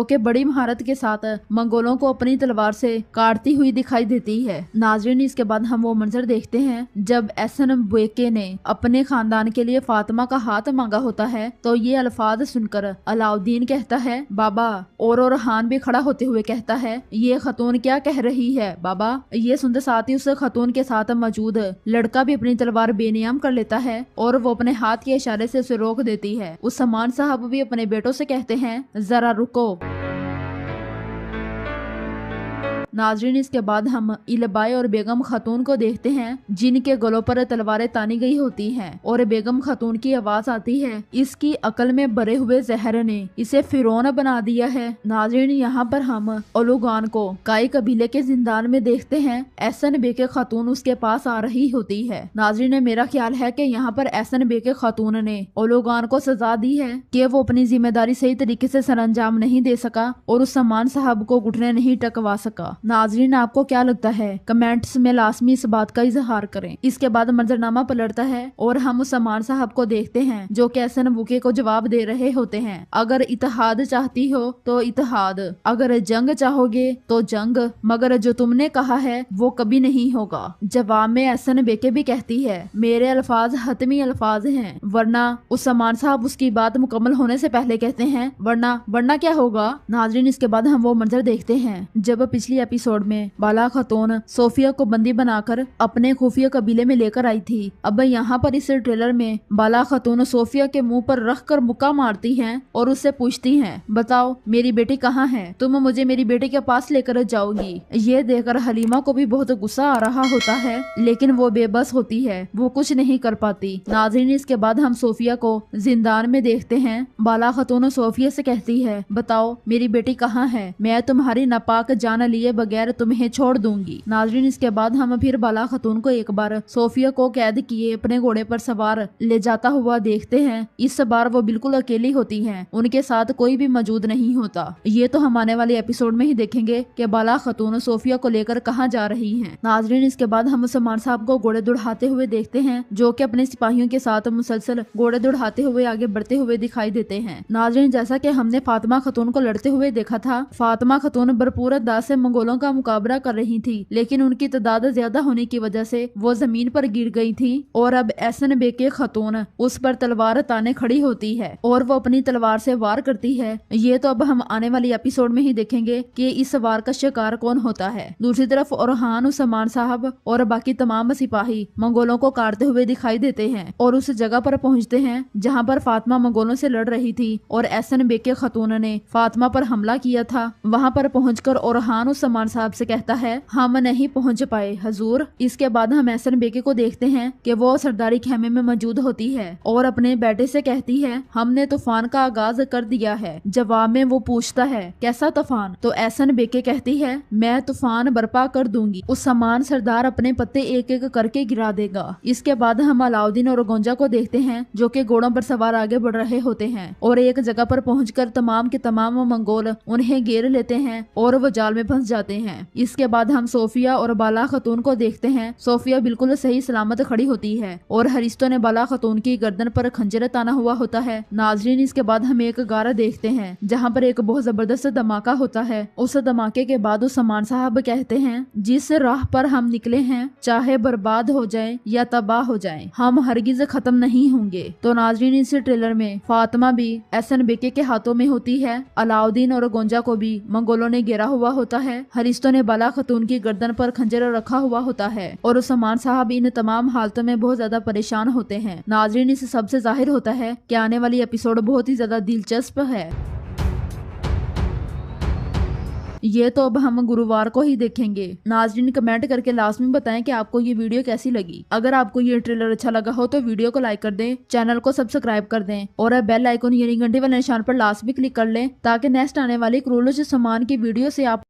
कि बड़ी महारत के साथ मंगोलों को अपनी तलवार से काटती हुई दिखाई देती है। नाजरीन, इसके बाद हम वो मंजर देखते हैं जब एहसन बेके ने अपने खानदान के लिए फातिमा का हाथ मांगा होता है तो ये अल्फाज सुनकर अलाउद्दीन कहता है बाबा, और रेहान भी खड़ा होते हुए कहता है ये खतून क्या कह रही है बाबा। ये सुनते साथ ही उस खतून के साथ मौजूद लड़का भी अपनी तलवार बेनियाम कर लेता है और वो अपने हाथ के इशारे से उसे रोक देती है। उस्मान साहब भी अपने बेटों से कहते हैं जरा रुको। नाजरीन, इसके बाद हम इलबाई और बेगम खातून को देखते हैं जिनके गलों पर तलवारें तानी गई होती हैं और बेगम खातून की आवाज आती है इसकी अकल में भरे हुए जहर ने इसे फिरौन बना दिया है। नाजरीन, यहाँ पर हम ओलुगान को काई कबीले के जिंदान में देखते हैं। एहसन बेके खातून उसके पास आ रही होती है। नाजरीन, मेरा ख्याल है कि यहाँ पर एहसन बेके खातून ने ओलुगान को सजा दी है कि वो अपनी जिम्मेदारी सही तरीके से सरअंजाम नहीं दे सका और उस समान साहब को घुटने नहीं टकवा सका। नाजरीन, आपको क्या लगता है? कमेंट्स में लाजमी इस बात का इजहार करें। इसके बाद मंजरनामा पलटता है और हम उस समान साहब को देखते हैं जो कि एहसन बेके को जवाब दे रहे होते हैं अगर इत्तेहाद चाहती हो तो इत्तेहाद, अगर जंग चाहोगे तो जंग, मगर जो तुमने कहा है वो कभी नहीं होगा। जवाब में एहसन बेके भी कहती है मेरे अल्फाज हतमी अल्फाज हैं, वरना उस समान साहब उसकी बात मुकम्मल होने से पहले कहते हैं वरना क्या होगा। नाजरीन, इसके बाद हम वो मंजर देखते हैं जब पिछली एपिसोड में बाला खातून सोफिया को बंदी बनाकर अपने खुफिया कबीले में लेकर आई थी। अब यहाँ पर इस ट्रेलर में बाला खातून सोफिया के मुंह पर रख कर मुक्का मारती हैं और उससे पूछती हैं बताओ मेरी बेटी कहाँ है, तुम मुझे मेरी बेटी के पास लेकर जाओगी। ये देखकर हलीमा को भी बहुत गुस्सा आ रहा होता है लेकिन वो बेबस होती है, वो कुछ नहीं कर पाती। नाज़रीन, इसके बाद हम सोफिया को जिंदान में देखते हैं। बाला खातून सोफिया से कहती है बताओ मेरी बेटी कहाँ है, मैं तुम्हारी नापाक जान लिए बगैर तुम्हें छोड़ दूंगी। नाजरीन, इसके बाद हम फिर बाला खातून को एक बार सोफिया को कैद किए अपने घोड़े पर सवार ले जाता हुआ देखते हैं। इस बार वो बिल्कुल अकेली होती हैं, उनके साथ कोई भी मौजूद नहीं होता। ये तो हम आने वाले एपिसोड में ही देखेंगे कि बाला खातून सोफिया को लेकर कहाँ जा रही हैं। नाजरीन, इसके बाद हम समान साहब को घोड़े दौड़ाते हुए देखते हैं जो कि अपने सिपाहियों के साथ मुसलसल घोड़े दौड़ाते हुए आगे बढ़ते हुए दिखाई देते हैं। नाजरीन, जैसा कि हमने फातिमा खातून को लड़ते हुए देखा था, फातिमा खातून भरपूर अंदाज से मंगोलों का मुकाबला कर रही थी लेकिन उनकी तादाद ज्यादा होने की वजह से वो जमीन पर गिर गई थी और अब एहसन बेके खातून उस पर तलवार ताने खड़ी होती है और वो अपनी तलवार से वार करती है। ये तो अब हम आने वाली एपिसोड में ही देखेंगे कि इस वार का शिकार कौन होता है। दूसरी तरफ ओरहान, उस्मान साहब और बाकी तमाम सिपाही मंगोलों को काटते हुए दिखाई देते हैं और उस जगह पर पहुंचते हैं जहां पर फातिमा मंगोलों से लड़ रही थी और एहसन बेके खातून ने फातिमा पर हमला किया था। वहां पर पहुंचकर ओरहान उस्मान साहब से कहता है हम नहीं पहुंच पाए हजूर। इसके बाद हम एहसन बेके को देखते हैं कि वो सरदारी खेमे में मौजूद होती है और अपने बेटे से कहती है हमने तूफान का आगाज कर दिया है। जवाब में वो पूछता है कैसा तूफान, तो एहसन बेके कहती है मैं तूफान बर्पा कर दूंगी, उस समान सरदार अपने पत्ते एक एक करके गिरा देगा। इसके बाद हम अलाउद्दीन और गोंजा को देखते हैं जो कि घोड़ों पर सवार आगे बढ़ रहे होते हैं और एक जगह पर पहुंचकर तमाम के तमाम मंगोल उन्हें घेर लेते हैं और वो जाल में फंस जाते हैं। इसके बाद हम सोफिया और बाला खातून को देखते हैं। सोफिया बिल्कुल सही सलामत खड़ी होती है और हरिस्तों ने बाला खातून की गर्दन पर खंजर ताना हुआ होता है। नाजरीन, इसके बाद हम एक गारा देखते हैं जहाँ पर एक बहुत जबरदस्त धमाका होता है। उस धमाके के बाद उस्मान साहब कहते हैं जिस राह पर हम निकले हैं चाहे बर्बाद हो जाए या तबाह हो जाए हम हरगिज खत्म नहीं होंगे। तो नाजरीन, इस ट्रेलर में फातिमा भी एहसन बेके के हाथों में होती है। अलाउद्दीन और गोंजा को भी मंगोलों ने घेरा हुआ होता है। हरिस्तों ने बाला खातून की गर्दन पर खंजर रखा हुआ होता है और उस्मान साहब इन तमाम हालतों में बहुत ज्यादा परेशान होते हैं। नाजरीन, इस सबसे जाहिर होता है कि आने वाली एपिसोड बहुत ही ज्यादा दिलचस्प है। ये तो अब हम गुरुवार को ही देखेंगे। नाजरीन, कमेंट करके लाजमी बताएं कि आपको ये वीडियो कैसी लगी। अगर आपको ये ट्रेलर अच्छा लगा हो तो वीडियो को लाइक कर दें, चैनल को सब्सक्राइब कर दें और बेल आइकन यानी घंटे वाले निशान पर लाजमी क्लिक कर लें ताकि नेक्स्ट आने वाली क्रूलों से सामान की वीडियो से आप